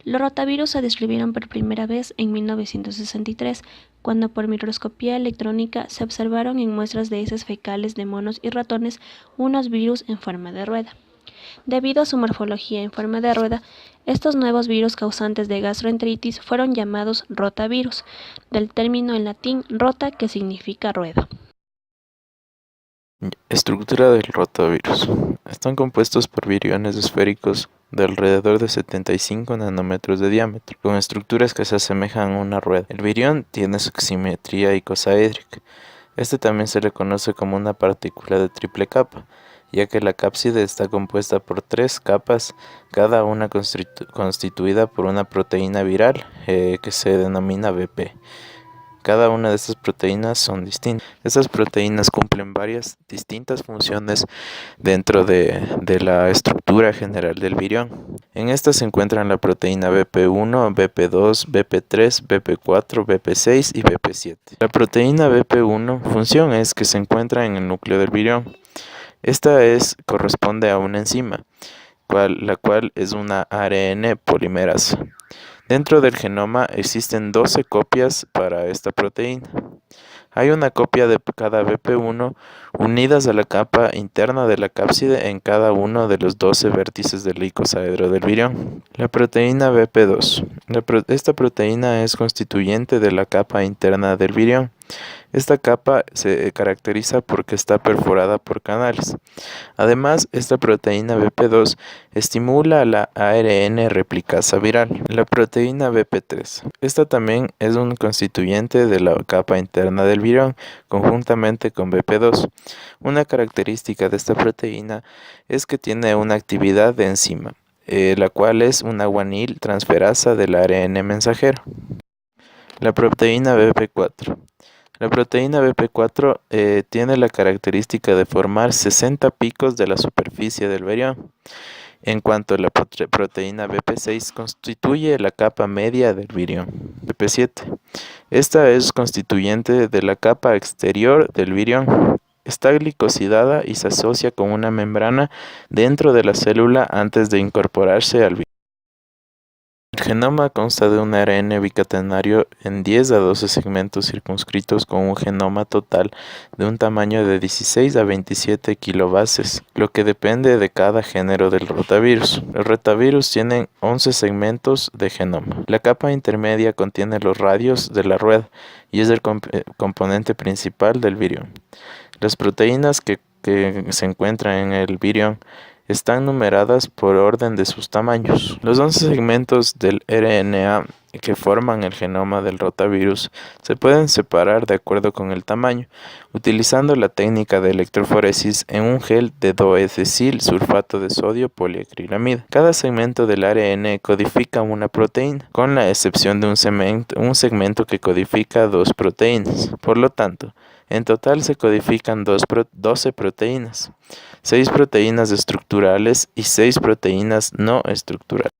Los rotavirus se describieron por primera vez en 1963, cuando por microscopía electrónica se observaron en muestras de heces fecales de monos y ratones unos virus en forma de rueda. Debido a su morfología en forma de rueda, estos nuevos virus causantes de gastroenteritis fueron llamados rotavirus, del término en latín rota, que significa rueda. Estructura del rotavirus. Están compuestos por viriones esféricos de alrededor de 75 nanómetros de diámetro, con estructuras que se asemejan a una rueda. El virión tiene su simetría icosaédrica. Este también se le conoce como una partícula de triple capa, ya que la cápside está compuesta por 3 capas, cada una constituida por una proteína viral que se denomina BP. Cada una de estas proteínas son distintas. Estas proteínas cumplen varias distintas funciones dentro de la estructura general del virión. En estas se encuentran la proteína BP1, BP2, BP3, BP4, BP6 y BP7. La proteína BP1 función es que se encuentra en el núcleo del virión. Esta corresponde a una enzima, la cual es una ARN polimerasa. Dentro del genoma existen 12 copias para esta proteína. Hay una copia de cada BP1 unidas a la capa interna de la cápside en cada uno de los 12 vértices del icosaedro del virión. La proteína BP2. Esta proteína es constituyente de la capa interna del virión. Esta capa se caracteriza porque está perforada por canales. Además, esta proteína BP2 estimula la ARN replicasa viral. La proteína BP3. Esta también es un constituyente de la capa interna del virión, conjuntamente con BP2. Una característica de esta proteína es que tiene una actividad de enzima, la cual es una guanil transferasa del ARN mensajero. La proteína BP4. La proteína BP4 tiene la característica de formar 60 picos de la superficie del virión. En cuanto a la proteína BP6, constituye la capa media del virión. BP7. Esta es constituyente de la capa exterior del virión. Está glicosidada y se asocia con una membrana dentro de la célula antes de incorporarse al virión. El genoma consta de un ARN bicatenario en 10 a 12 segmentos circunscritos con un genoma total de un tamaño de 16 a 27 kilobases, lo que depende de cada género del rotavirus. Los rotavirus tienen 11 segmentos de genoma. La capa intermedia contiene los radios de la rueda y es el componente principal del virión. Las proteínas que se encuentran en el virión están numeradas por orden de sus tamaños. Los 11 segmentos del RNA que forman el genoma del rotavirus se pueden separar de acuerdo con el tamaño, utilizando la técnica de electroforesis en un gel de doethicil sulfato de sodio poliacrilamida. Cada segmento del ARN codifica una proteína, con la excepción de un segmento que codifica 2 proteínas. Por lo tanto, en total se codifican 12 proteínas, 6 proteínas estructurales y 6 proteínas no estructurales.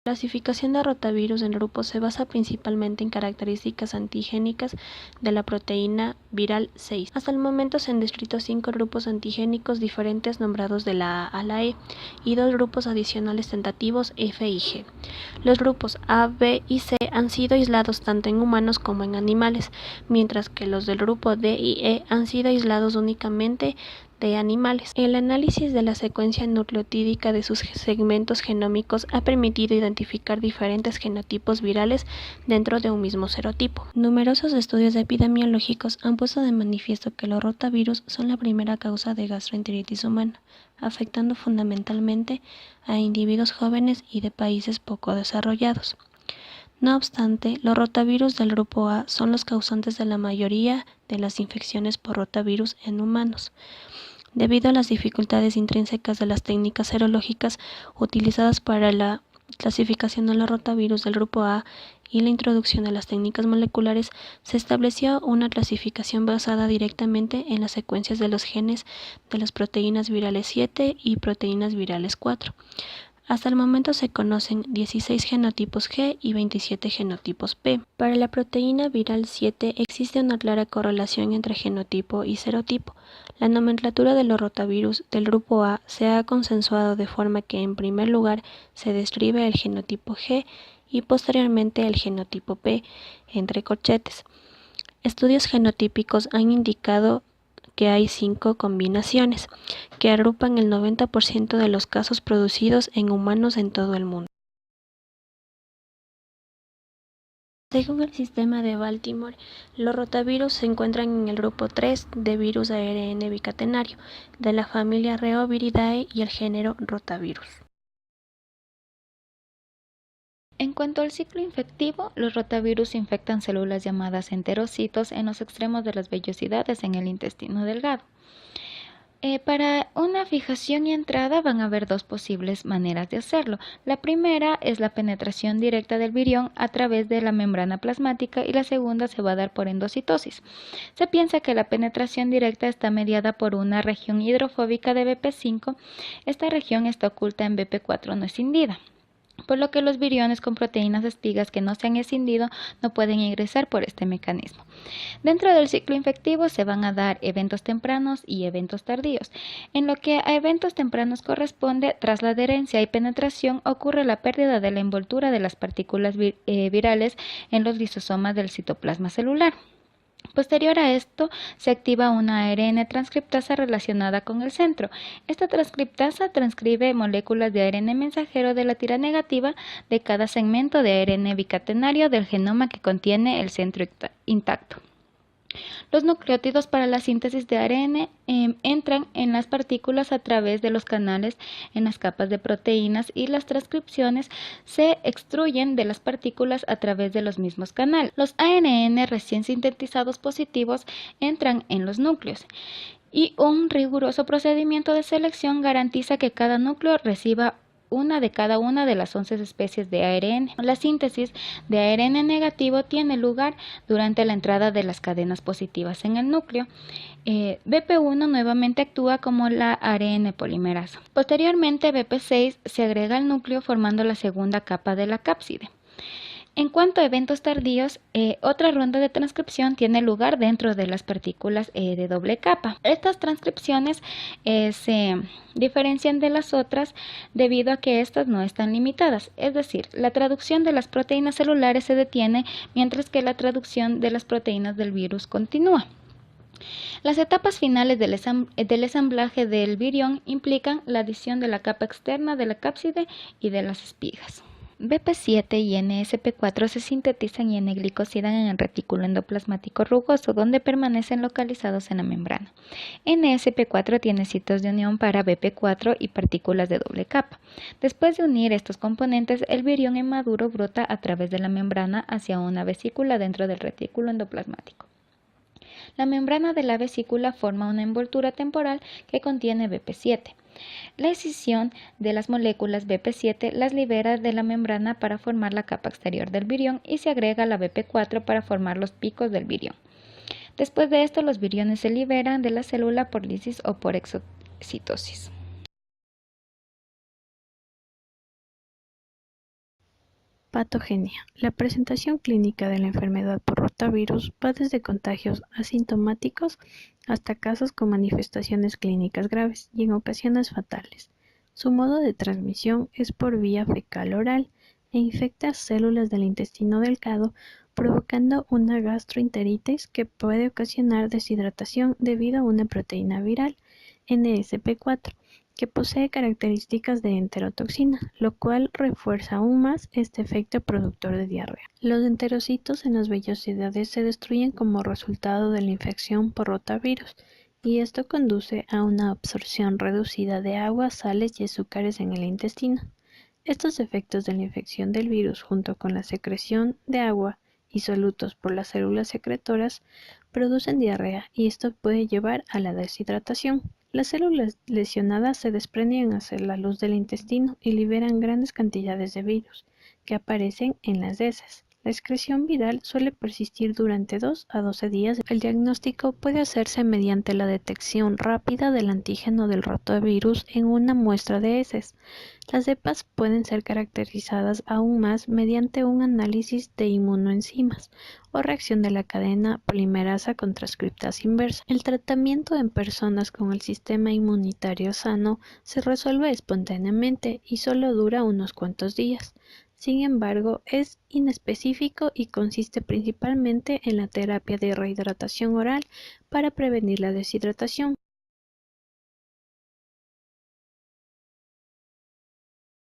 La clasificación de rotavirus en grupos se basa principalmente en características antigénicas de la proteína viral 6. Hasta el momento se han descrito 5 grupos antigénicos diferentes nombrados de la A a la E y 2 grupos adicionales tentativos F y G. Los grupos A, B y C han sido aislados tanto en humanos como en animales, mientras que los del grupo D y E han sido aislados únicamente de animales. El análisis de la secuencia nucleotídica de sus segmentos genómicos ha permitido identificar diferentes genotipos virales dentro de un mismo serotipo. Numerosos estudios epidemiológicos han puesto de manifiesto que los rotavirus son la primera causa de gastroenteritis humana, afectando fundamentalmente a individuos jóvenes y de países poco desarrollados. No obstante, los rotavirus del grupo A son los causantes de la mayoría de las infecciones por rotavirus en humanos. Debido a las dificultades intrínsecas de las técnicas serológicas utilizadas para la clasificación de los rotavirus del grupo A y la introducción de las técnicas moleculares, se estableció una clasificación basada directamente en las secuencias de los genes de las proteínas virales 7 y proteínas virales 4. Hasta el momento se conocen 16 genotipos G y 27 genotipos P. Para la proteína viral 7 existe una clara correlación entre genotipo y serotipo. La nomenclatura de los rotavirus del grupo A se ha consensuado de forma que en primer lugar se describe el genotipo G y posteriormente el genotipo P, entre corchetes. Estudios genotípicos han indicado que hay 5 combinaciones, que agrupan el 90% de los casos producidos en humanos en todo el mundo. Según el sistema de Baltimore, los rotavirus se encuentran en el grupo 3 de virus ARN bicatenario, de la familia Reoviridae y el género Rotavirus. En cuanto al ciclo infectivo, los rotavirus infectan células llamadas enterocitos en los extremos de las vellosidades en el intestino delgado. Para una fijación y entrada van a haber dos posibles maneras de hacerlo. La primera es la penetración directa del virión a través de la membrana plasmática y la segunda se va a dar por endocitosis. Se piensa que la penetración directa está mediada por una región hidrofóbica de BP5. Esta región está oculta en BP4 no escindida, por lo que los viriones con proteínas espigas que no se han escindido no pueden ingresar por este mecanismo. Dentro del ciclo infectivo se van a dar eventos tempranos y eventos tardíos. En lo que a eventos tempranos corresponde, tras la adherencia y penetración ocurre la pérdida de la envoltura de las partículas virales en los lisosomas del citoplasma celular. Posterior a esto, se activa una ARN transcriptasa relacionada con el centro. Esta transcriptasa transcribe moléculas de ARN mensajero de la tira negativa de cada segmento de ARN bicatenario del genoma que contiene el centro intacto. Los nucleótidos para la síntesis de ARN entran en las partículas a través de los canales en las capas de proteínas y las transcripciones se extruyen de las partículas a través de los mismos canales. Los ARN recién sintetizados positivos entran en los núcleos y un riguroso procedimiento de selección garantiza que cada núcleo reciba una de cada una de las 11 especies de ARN. La síntesis de ARN negativo tiene lugar durante la entrada de las cadenas positivas en el núcleo. BP1 nuevamente actúa como la ARN polimerasa. Posteriormente, BP6 se agrega al núcleo formando la segunda capa de la cápside. En cuanto a eventos tardíos, otra ronda de transcripción tiene lugar dentro de las partículas de doble capa. Estas transcripciones se diferencian de las otras debido a que estas no están limitadas, es decir, la traducción de las proteínas celulares se detiene mientras que la traducción de las proteínas del virus continúa. Las etapas finales del ensamblaje del virión implican la adición de la capa externa de la cápside y de las espigas. BP7 y NSP4 se sintetizan y N-glicosidan en el retículo endoplasmático rugoso, donde permanecen localizados en la membrana. NSP4 tiene sitios de unión para BP4 y partículas de doble capa. Después de unir estos componentes, el virión inmaduro brota a través de la membrana hacia una vesícula dentro del retículo endoplasmático. La membrana de la vesícula forma una envoltura temporal que contiene BP7. La escisión de las moléculas BP7 las libera de la membrana para formar la capa exterior del virión y se agrega la BP4 para formar los picos del virión. Después de esto, los viriones se liberan de la célula por lisis o por exocitosis. Patogenia. La presentación clínica de la enfermedad por rotavirus va desde contagios asintomáticos hasta casos con manifestaciones clínicas graves y en ocasiones fatales. Su modo de transmisión es por vía fecal-oral e infecta células del intestino delgado, provocando una gastroenteritis que puede ocasionar deshidratación debido a una proteína viral, NSP4, que posee características de enterotoxina, lo cual refuerza aún más este efecto productor de diarrea. Los enterocitos en las vellosidades se destruyen como resultado de la infección por rotavirus, y esto conduce a una absorción reducida de agua, sales y azúcares en el intestino. Estos efectos de la infección del virus, junto con la secreción de agua y solutos por las células secretoras, producen diarrea y esto puede llevar a la deshidratación. Las células lesionadas se desprenden hacia la luz del intestino y liberan grandes cantidades de virus que aparecen en las heces. La excreción viral suele persistir durante 2 a 12 días. El diagnóstico puede hacerse mediante la detección rápida del antígeno del rotavirus en una muestra de heces. Las cepas pueden ser caracterizadas aún más mediante un análisis de inmunoenzimas o reacción de la cadena polimerasa con transcriptasa inversa. El tratamiento en personas con el sistema inmunitario sano se resuelve espontáneamente y solo dura unos cuantos días. Sin embargo, es inespecífico y consiste principalmente en la terapia de rehidratación oral para prevenir la deshidratación.